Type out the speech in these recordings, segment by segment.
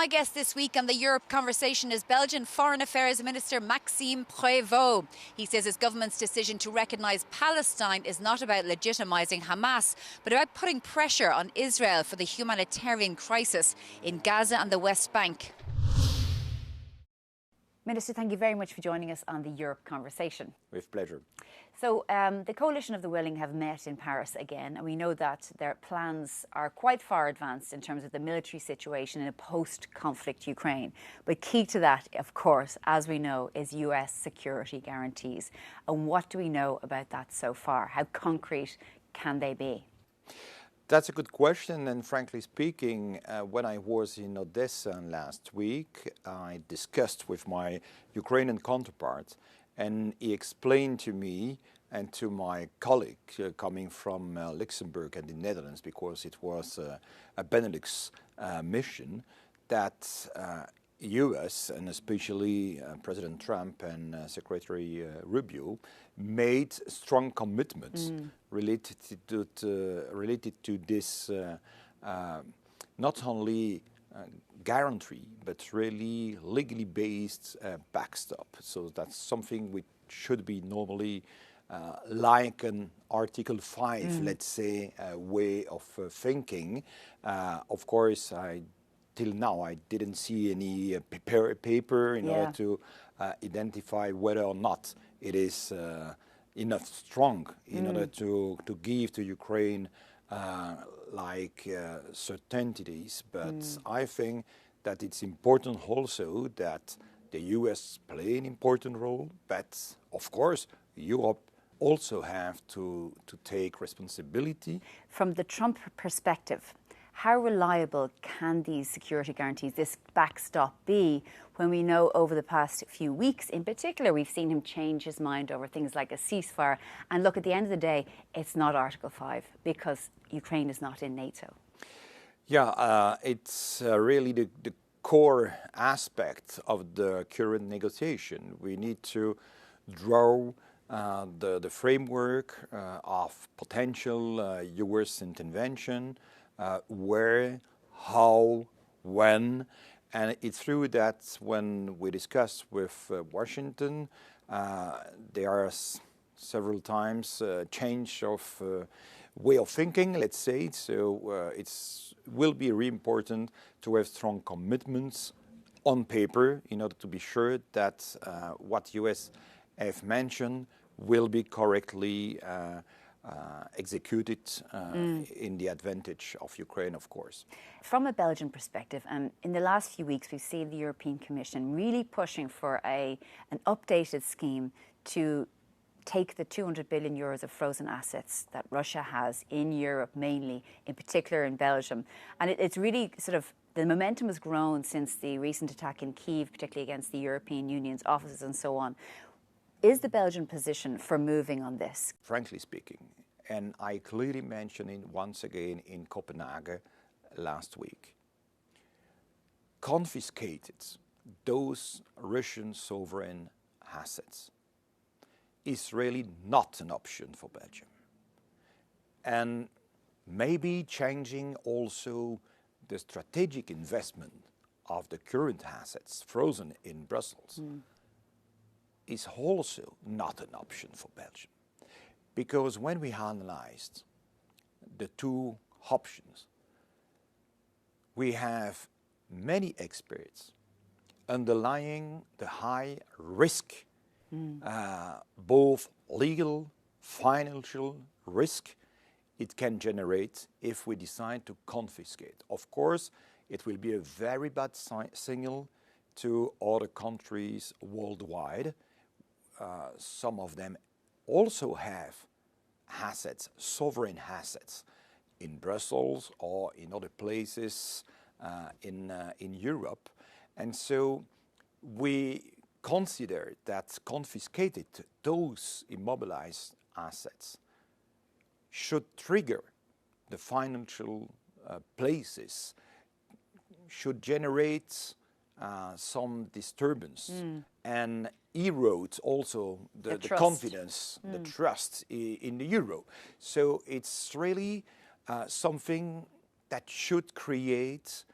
My guest this week on the Europe Conversation is Belgian Foreign Affairs Minister Mاکسیم. He says his government's decision to recognise Palestine is not about legitimising Hamas, but about putting pressure on Israel for the humanitarian crisis in Gaza and the West Bank. Minister, thank you very much for joining us on the Europe Conversation. With pleasure. So the Coalition of the Willing have met in Paris again, and we know that their plans are quite far advanced in terms of the military situation in a post-conflict Ukraine. But key to that, of course, as we know, is US security guarantees. And what do we know about that so far? How concrete can they be? That's a good question, and frankly speaking, when I was in Odessa last week, I discussed with my Ukrainian counterpart, and he explained to me and to my colleague coming from Luxembourg and the Netherlands, because it was a Benelux mission, that US and especially President Trump and Secretary Rubio made strong commitments related to this not only guarantee but really legally based backstop. So that's something which should be normally like an Article 5, let's say, way of thinking. Of course, till now, I didn't see any paper in order to identify whether or not it is enough strong in order to give to Ukraine certainties. But I think that it's important also that the US play an important role, but of course Europe also have to take responsibility. From the Trump perspective, how reliable can these security guarantees, this backstop, be when we know over the past few weeks in particular we've seen him change his mind over things like a ceasefire? And look, at the end of the day, it's not Article 5 because Ukraine is not in NATO. Yeah, it's really the core aspect of the current negotiation. We need to draw the framework of potential US intervention, where, how, when, and it's true that when we discuss with Washington, there are several times change of way of thinking, let's say. So it will be really important to have strong commitments on paper in order to be sure that what US have mentioned will be correctly executed in the advantage of Ukraine, of course. From a Belgian perspective, in the last few weeks, we've seen the European Commission really pushing for an updated scheme to take the 200 billion euros of frozen assets that Russia has in Europe, mainly, in particular in Belgium. And it's really sort of, the momentum has grown since the recent attack in Kyiv, particularly against the European Union's offices and so on. Is the Belgian position for moving on this? Frankly speaking, and I clearly mentioned it once again in Copenhagen last week, confiscated those Russian sovereign assets is really not an option for Belgium. And maybe changing also the strategic investment of the current assets frozen in Brussels is also not an option for Belgium. Because when we analyzed the two options, we have many experts underlying the high risk, both legal, financial risk it can generate if we decide to confiscate. Of course, it will be a very bad signal to other countries worldwide. Some of them also have assets, sovereign assets, in Brussels or in other places in Europe. And so we consider that confiscated those immobilized assets should trigger the financial places, should generate some disturbance and erode also the confidence, the trust in the euro. So it's really something that should create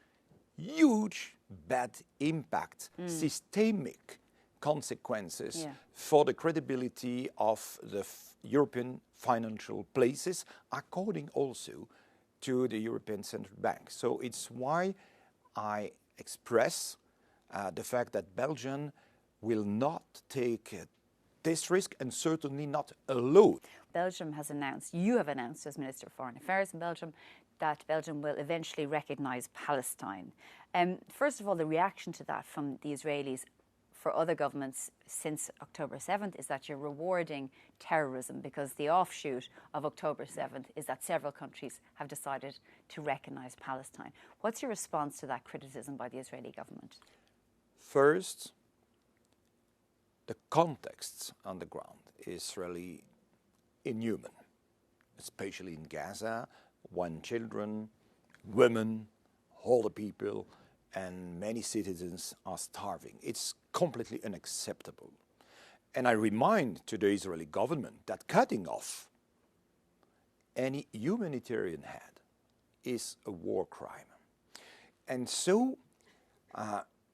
huge bad impact, systemic consequences Yeah. for the credibility of the European financial places, according also to the European Central Bank. So it's why I express the fact that Belgium will not take this risk and certainly not alone. Belgium has announced, you have announced as Minister of Foreign Affairs in Belgium, that Belgium will eventually recognise Palestine. First of all, the reaction to that from the Israelis for other governments since October 7th is that you're rewarding terrorism, because the offshoot of October 7th is that several countries have decided to recognise Palestine. What's your response to that criticism by the Israeli government? First, the context on the ground is really inhuman, especially in Gaza, when children, women, older people, and many citizens are starving. It's completely unacceptable. And I remind to the Israeli government that cutting off any humanitarian aid is a war crime. And so,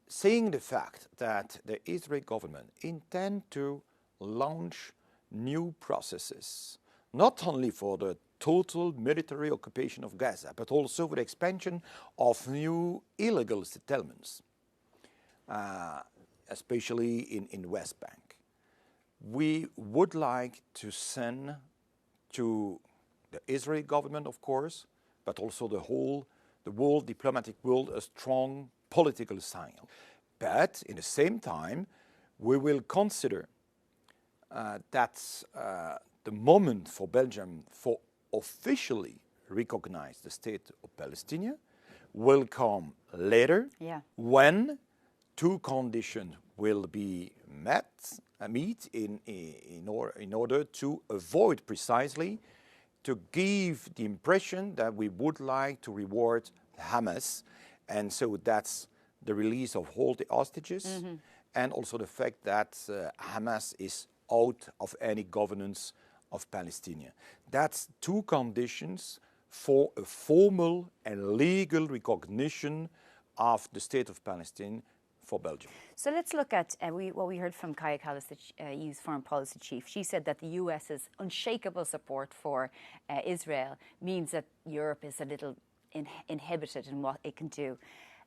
saying the fact that the Israeli government intend to launch new processes, not only for the total military occupation of Gaza, but also for the expansion of new illegal settlements, especially in West Bank. We would like to send to the Israeli government, of course, but also the world diplomatic world, a strong political signal. But in the same time, we will consider that the moment for Belgium for officially recognize the state of Palestine will come later, when two conditions will be meet in order to avoid precisely to give the impression that we would like to reward Hamas. And so that's the release of all the hostages, and also the fact that Hamas is out of any governance of Palestine. That's two conditions for a formal and legal recognition of the state of Palestine for Belgium. So let's look at what we heard from Kaya Kallas, the EU's foreign policy chief. She said that the US's unshakable support for Israel means that Europe is a little inhibited in what it can do.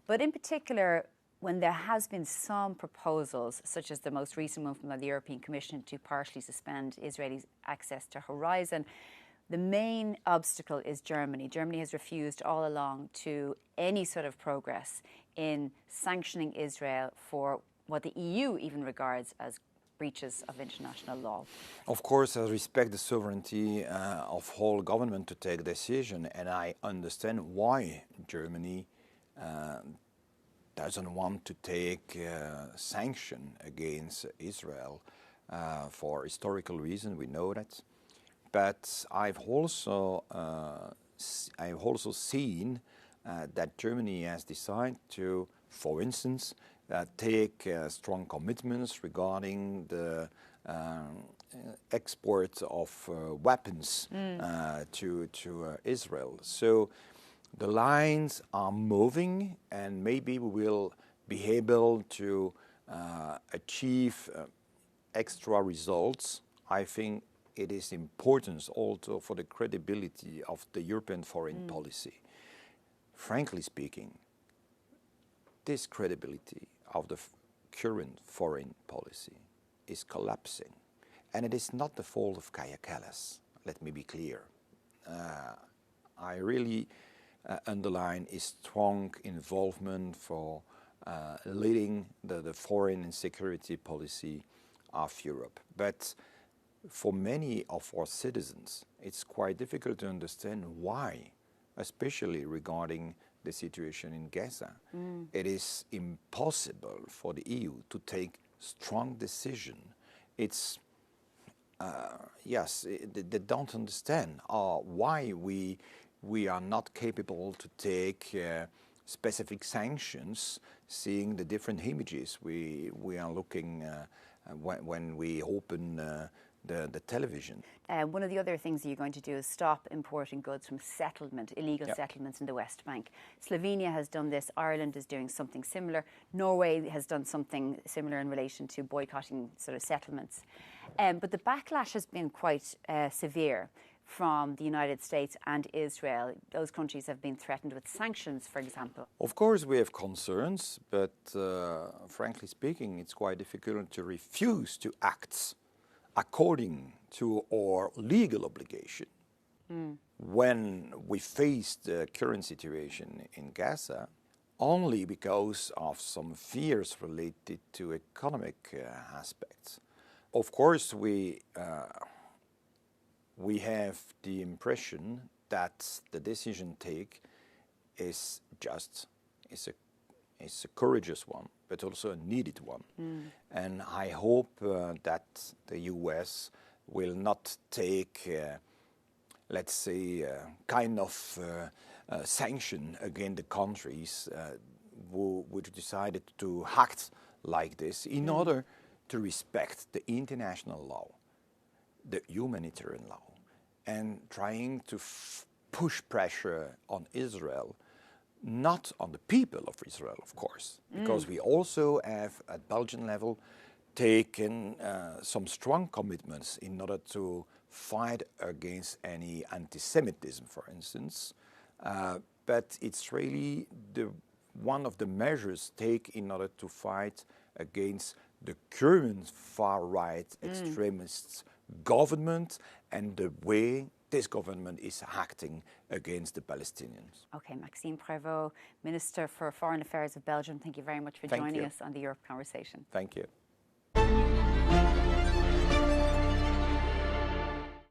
But in particular, when there has been some proposals, such as the most recent one from the European Commission to partially suspend Israeli access to Horizon, the main obstacle is Germany. Germany has refused all along to any sort of progress in sanctioning Israel for what the EU even regards as breaches of international law. Of course, I respect the sovereignty of whole government to take decision, and I understand why Germany doesn't want to take sanction against Israel for historical reasons. We know that, but I've also seen that Germany has decided to, for instance, take strong commitments regarding the export of weapons to Israel. So the lines are moving, and maybe we will be able to achieve extra results. I think it is important also for the credibility of the European foreign policy. Frankly speaking, this credibility of the current foreign policy is collapsing. And it is not the fault of Kaya Kallas, let me be clear. I really underline his strong involvement for leading the foreign and security policy of Europe. But for many of our citizens, it's quite difficult to understand why, especially regarding the situation in Gaza. It is impossible for the EU to take strong decision. It's, they don't understand why we are not capable to take specific sanctions, seeing the different images we are looking when we open the television. One of the other things that you're going to do is stop importing goods from illegal settlements in the West Bank. Slovenia has done this. Ireland is doing something similar. Norway has done something similar in relation to boycotting sort of settlements. But the backlash has been quite severe from the United States and Israel. Those countries have been threatened with sanctions, for example. Of course, we have concerns, but frankly speaking, it's quite difficult to refuse to act according to our legal obligation. When we face the current situation in Gaza, only because of some fears related to economic aspects. Of course, we have the impression that the decision take is a courageous one, but also a needed one. And I hope that the US will not take, let's say, kind of sanction against the countries which decided to act like this in order to respect the international law, the humanitarian law, and trying to push pressure on Israel, not on the people of Israel, of course, because we also have at Belgian level taken some strong commitments in order to fight against any anti-Semitism, for instance. But it's really one of the measures taken in order to fight against the current far-right extremist government and the way this government is acting against the Palestinians. Okay, Mاکسیم Prévost, Minister for Foreign Affairs of Belgium, thank you very much for joining us on the Europe Conversation. Thank you.